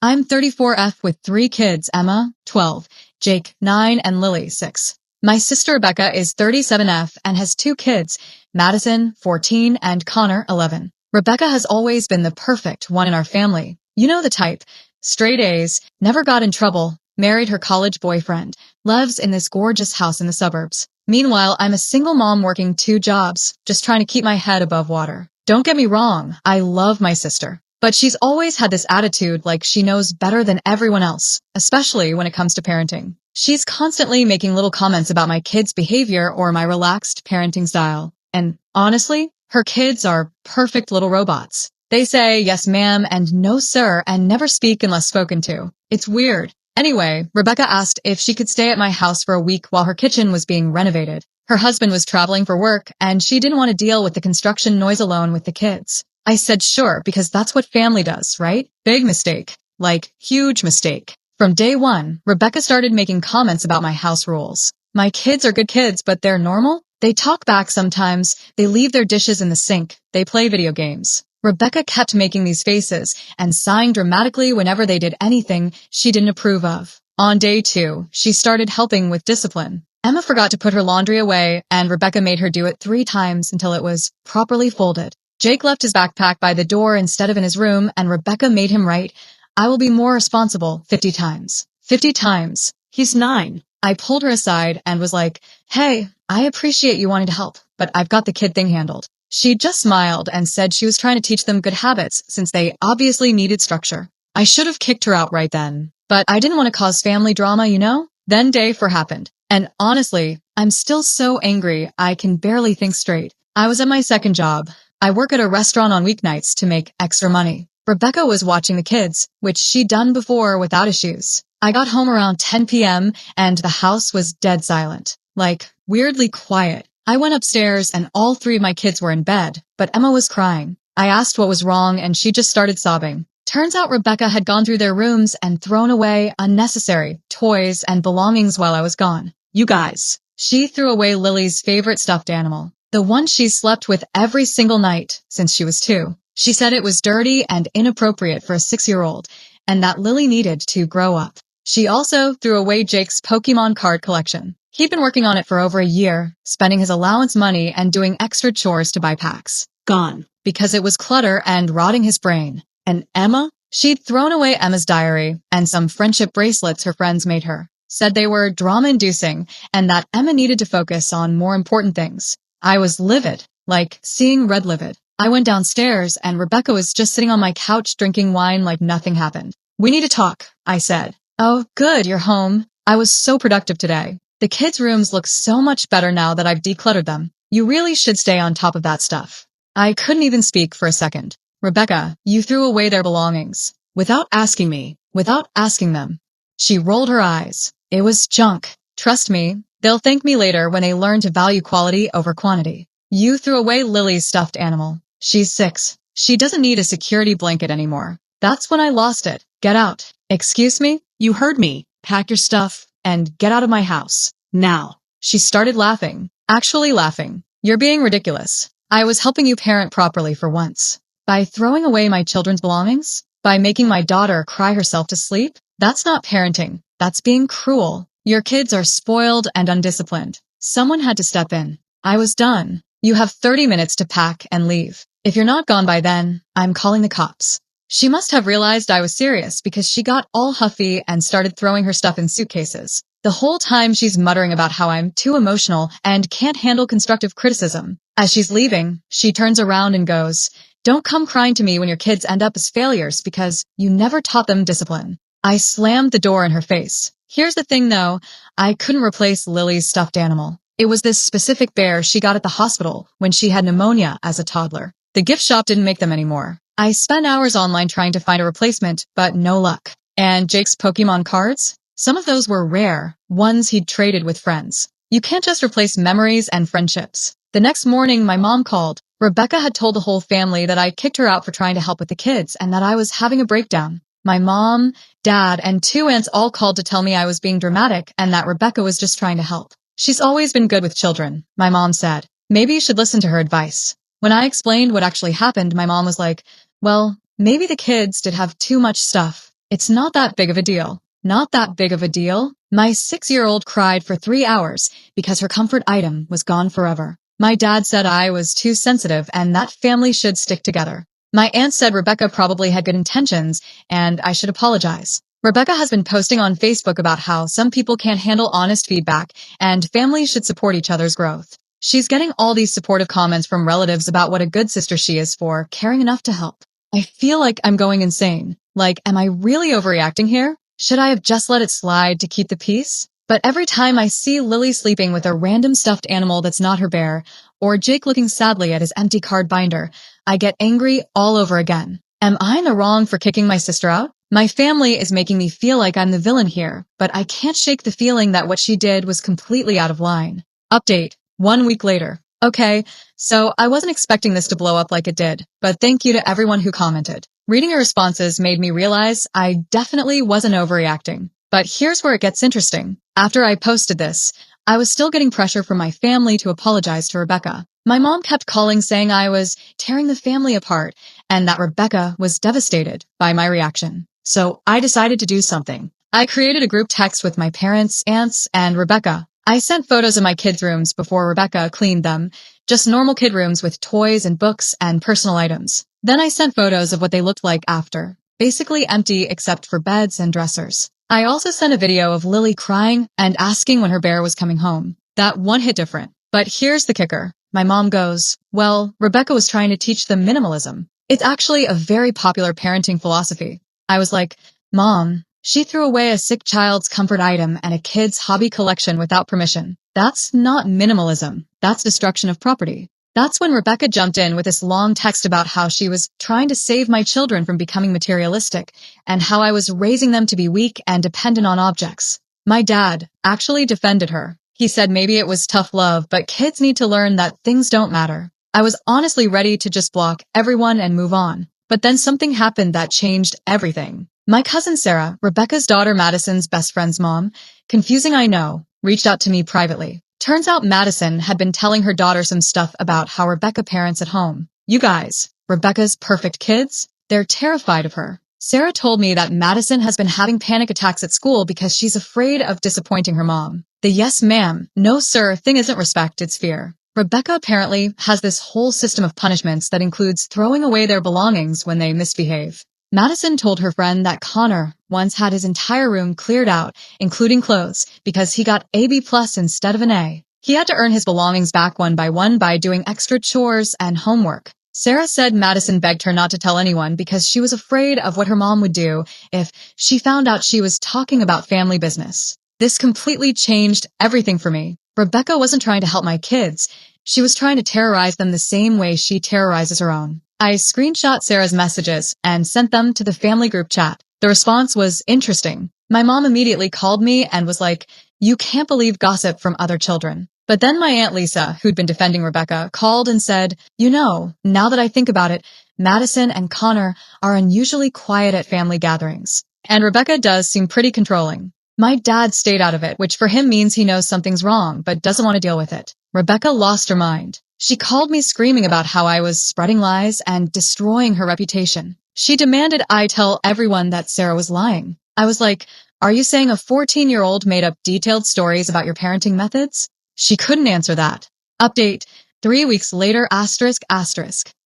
I'm 34F with 3 kids, Emma, 12, Jake, 9, and Lily, 6. My sister Rebecca is 37F and has 2 kids, Madison, 14, and Connor, 11. Rebecca has always been the perfect one in our family. You know the type. Straight A's, never got in trouble, married her college boyfriend, lives in this gorgeous house in the suburbs. Meanwhile, I'm a single mom working 2 jobs, just trying to keep my head above water. Don't get me wrong, I love my sister. But she's always had this attitude like she knows better than everyone else, especially when it comes to parenting. She's constantly making little comments about my kids' behavior or my relaxed parenting style. And honestly, her kids are perfect little robots. They say yes ma'am and no sir and never speak unless spoken to. It's weird. Anyway, Rebecca asked if she could stay at my house for a week while her kitchen was being renovated. Her husband was traveling for work and she didn't want to deal with the construction noise alone with the kids. I said sure, because that's what family does, right? Big mistake. Like, huge mistake. From day one, Rebecca started making comments about my house rules. My kids are good kids, but they're normal? They talk back sometimes, they leave their dishes in the sink, they play video games. Rebecca kept making these faces and sighing dramatically whenever they did anything she didn't approve of. On day 2, she started helping with discipline. Emma forgot to put her laundry away, and Rebecca made her do it 3 times until it was properly folded. Jake left his backpack by the door instead of in his room, and Rebecca made him write, "I will be more responsible," 50 times. 50 times. He's 9. I pulled her aside and was like, "Hey, I appreciate you wanting to help, but I've got the kid thing handled." She just smiled and said she was trying to teach them good habits since they obviously needed structure. I should have kicked her out right then, but I didn't want to cause family drama, you know? Then day 4 happened. And honestly, I'm still so angry I can barely think straight. I was at my second job. I work at a restaurant on weeknights to make extra money. Rebecca was watching the kids, which she'd done before without issues. I got home around 10 p.m. and the house was dead silent. Like, weirdly quiet. I went upstairs and all 3 of my kids were in bed, but Emma was crying. I asked what was wrong and she just started sobbing. Turns out Rebecca had gone through their rooms and thrown away unnecessary toys and belongings while I was gone. You guys. She threw away Lily's favorite stuffed animal. The one she slept with every single night since she was 2. She said it was dirty and inappropriate for a 6-year-old, and that Lily needed to grow up. She also threw away Jake's Pokemon card collection. He'd been working on it for over a year, spending his allowance money and doing extra chores to buy packs. Gone. Because it was clutter and rotting his brain. And Emma? She'd thrown away Emma's diary and some friendship bracelets her friends made her. Said they were drama-inducing and that Emma needed to focus on more important things. I was livid, like seeing red livid. I went downstairs and Rebecca was just sitting on my couch drinking wine like nothing happened. "We need to talk," I said. "Oh, good, you're home. I was so productive today. The kids' rooms look so much better now that I've decluttered them. You really should stay on top of that stuff." I couldn't even speak for a second. "Rebecca, you threw away their belongings. Without asking me. Without asking them." She rolled her eyes. "It was junk. Trust me. They'll thank me later when they learn to value quality over quantity. You threw away Lily's stuffed animal. She's 6. She doesn't need a security blanket anymore. That's when I lost it. Get out." "Excuse me? You heard me. Pack your stuff and get out of my house. Now." She started laughing. Actually laughing. "You're being ridiculous. I was helping you parent properly for once. By throwing away my children's belongings? By making my daughter cry herself to sleep? That's not parenting. That's being cruel. Your kids are spoiled and undisciplined. Someone had to step in. I was done. You have 30 minutes to pack and leave. If you're not gone by then, I'm calling the cops." She must have realized I was serious because she got all huffy and started throwing her stuff in suitcases. The whole time she's muttering about how I'm too emotional and can't handle constructive criticism. As she's leaving, she turns around and goes, "Don't come crying to me when your kids end up as failures because you never taught them discipline." I slammed the door in her face. Here's the thing though, I couldn't replace Lily's stuffed animal. It was this specific bear she got at the hospital when she had pneumonia as a toddler. The gift shop didn't make them anymore. I spent hours online trying to find a replacement, but no luck. And Jake's Pokemon cards? Some of those were rare, ones he'd traded with friends. You can't just replace memories and friendships. The next morning, my mom called. Rebecca had told the whole family that I kicked her out for trying to help with the kids and that I was having a breakdown. My mom, dad, and 2 aunts all called to tell me I was being dramatic and that Rebecca was just trying to help. She's always been good with children, my mom said. Maybe you should listen to her advice. When I explained what actually happened, my mom was like, well, maybe the kids did have too much stuff. It's not that big of a deal. Not that big of a deal? My 6-year-old cried for 3 hours because her comfort item was gone forever. My dad said I was too sensitive and that family should stick together. My aunt said Rebecca probably had good intentions and I should apologize. Rebecca has been posting on Facebook about how some people can't handle honest feedback and families should support each other's growth. She's getting all these supportive comments from relatives about what a good sister she is for caring enough to help. I feel like I'm going insane. Like, am I really overreacting here? Should I have just let it slide to keep the peace? But every time I see Lily sleeping with a random stuffed animal that's not her bear, or Jake looking sadly at his empty card binder, I get angry all over again. Am I in the wrong for kicking my sister out? My family is making me feel like I'm the villain here, but I can't shake the feeling that what she did was completely out of line. Update. 1 week later. Okay, so I wasn't expecting this to blow up like it did, but thank you to everyone who commented. Reading your responses made me realize I definitely wasn't overreacting. But here's where it gets interesting. After I posted this, I was still getting pressure from my family to apologize to Rebecca. My mom kept calling saying I was tearing the family apart and that Rebecca was devastated by my reaction. So I decided to do something. I created a group text with my parents, aunts, and Rebecca. I sent photos of my kids' rooms before Rebecca cleaned them, just normal kid rooms with toys and books and personal items. Then I sent photos of what they looked like after, basically empty except for beds and dressers. I also sent a video of Lily crying and asking when her bear was coming home. That one hit different. But here's the kicker. My mom goes, well, Rebecca was trying to teach them minimalism. It's actually a very popular parenting philosophy. I was like, Mom, she threw away a sick child's comfort item and a kid's hobby collection without permission. That's not minimalism. That's destruction of property. That's when Rebecca jumped in with this long text about how she was trying to save my children from becoming materialistic and how I was raising them to be weak and dependent on objects. My dad actually defended her. He said maybe it was tough love, but kids need to learn that things don't matter. I was honestly ready to just block everyone and move on. But then something happened that changed everything. My cousin Sarah, Rebecca's daughter Madison's best friend's mom, confusing I know, reached out to me privately. Turns out Madison had been telling her daughter some stuff about how Rebecca parents at home. You guys, Rebecca's perfect kids? They're terrified of her. Sarah told me that Madison has been having panic attacks at school because she's afraid of disappointing her mom. The yes ma'am, no sir thing isn't respect, it's fear. Rebecca apparently has this whole system of punishments that includes throwing away their belongings when they misbehave. Madison told her friend that Connor once had his entire room cleared out, including clothes, because he got a B+ instead of an A. He had to earn his belongings back one by doing extra chores and homework. Sarah said Madison begged her not to tell anyone because she was afraid of what her mom would do if she found out she was talking about family business. This completely changed everything for me. Rebecca wasn't trying to help my kids. She was trying to terrorize them the same way she terrorizes her own. I screenshot Sarah's messages and sent them to the family group chat. The response was interesting. My mom immediately called me and was like, you can't believe gossip from other children. But then my Aunt Lisa, who'd been defending Rebecca, called and said, you know, now that I think about it, Madison and Connor are unusually quiet at family gatherings. And Rebecca does seem pretty controlling. My dad stayed out of it, which for him means he knows something's wrong, but doesn't want to deal with it. Rebecca lost her mind. She called me screaming about how I was spreading lies and destroying her reputation. She demanded I tell everyone that Sarah was lying. I was like, are you saying a 14-year-old made up detailed stories about your parenting methods? She couldn't answer that. Update. 3 weeks later, asterisk.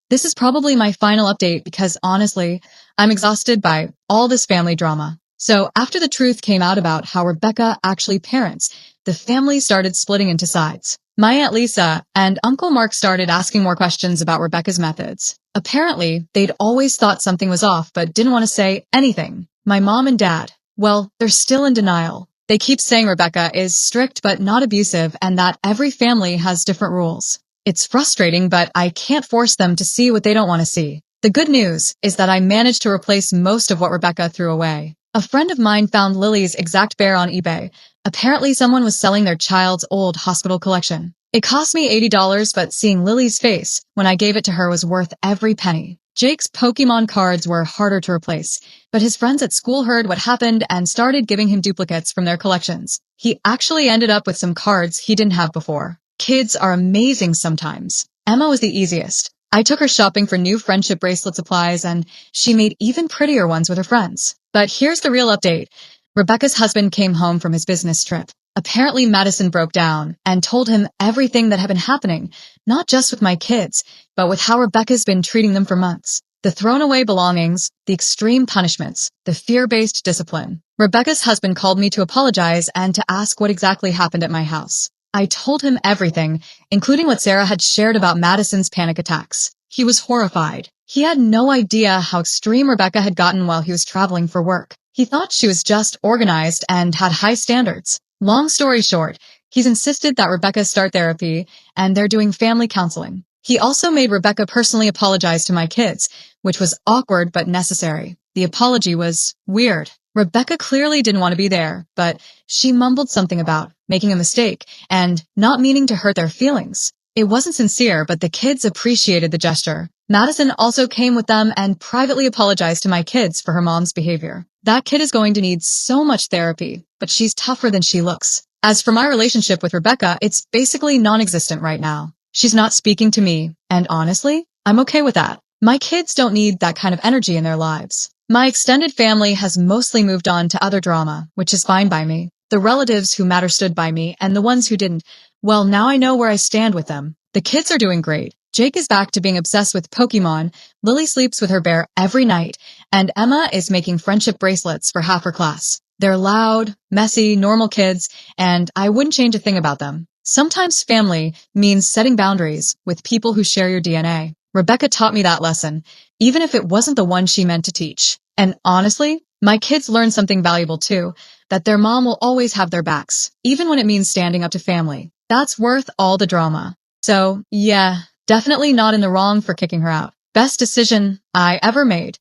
This is probably my final update because honestly, I'm exhausted by all this family drama. So after the truth came out about how Rebecca actually parents, the family started splitting into sides. My Aunt Lisa and Uncle Mark started asking more questions about Rebecca's methods. Apparently, they'd always thought something was off but didn't want to say anything. My mom and dad, well, they're still in denial. They keep saying Rebecca is strict but not abusive and that every family has different rules. It's frustrating, but I can't force them to see what they don't want to see. The good news is that I managed to replace most of what Rebecca threw away. A friend of mine found Lily's exact bear on eBay. Apparently someone was selling their child's old hospital collection. It cost me $80, but seeing Lily's face when I gave it to her was worth every penny. Jake's Pokemon cards were harder to replace, but his friends at school heard what happened and started giving him duplicates from their collections. He actually ended up with some cards he didn't have before. Kids are amazing sometimes. Emma was the easiest. I took her shopping for new friendship bracelet supplies and she made even prettier ones with her friends. But here's the real update. Rebecca's husband came home from his business trip. Apparently, Madison broke down and told him everything that had been happening, not just with my kids, but with how Rebecca's been treating them for months. The thrown away belongings, the extreme punishments, the fear-based discipline. Rebecca's husband called me to apologize and to ask what exactly happened at my house. I told him everything, including what Sarah had shared about Madison's panic attacks. He was horrified. He had no idea how extreme Rebecca had gotten while he was traveling for work. He thought she was just organized and had high standards. Long story short, he's insisted that Rebecca start therapy, and they're doing family counseling. He also made Rebecca personally apologize to my kids, which was awkward but necessary. The apology was weird. Rebecca clearly didn't want to be there, but she mumbled something about making a mistake and not meaning to hurt their feelings. It wasn't sincere, but the kids appreciated the gesture. Madison also came with them and privately apologized to my kids for her mom's behavior. That kid is going to need so much therapy, but she's tougher than she looks. As for my relationship with Rebecca, it's basically non-existent right now. She's not speaking to me, and honestly, I'm okay with that. My kids don't need that kind of energy in their lives. My extended family has mostly moved on to other drama, which is fine by me. The relatives who matter stood by me, and the ones who didn't, well, now I know where I stand with them. The kids are doing great. Jake is back to being obsessed with Pokemon, Lily sleeps with her bear every night, and Emma is making friendship bracelets for half her class. They're loud, messy, normal kids, and I wouldn't change a thing about them. Sometimes family means setting boundaries with people who share your DNA. Rebecca taught me that lesson, even if it wasn't the one she meant to teach. And honestly, my kids learned something valuable too, that their mom will always have their backs, even when it means standing up to family. That's worth all the drama. So, yeah, definitely not in the wrong for kicking her out. Best decision I ever made.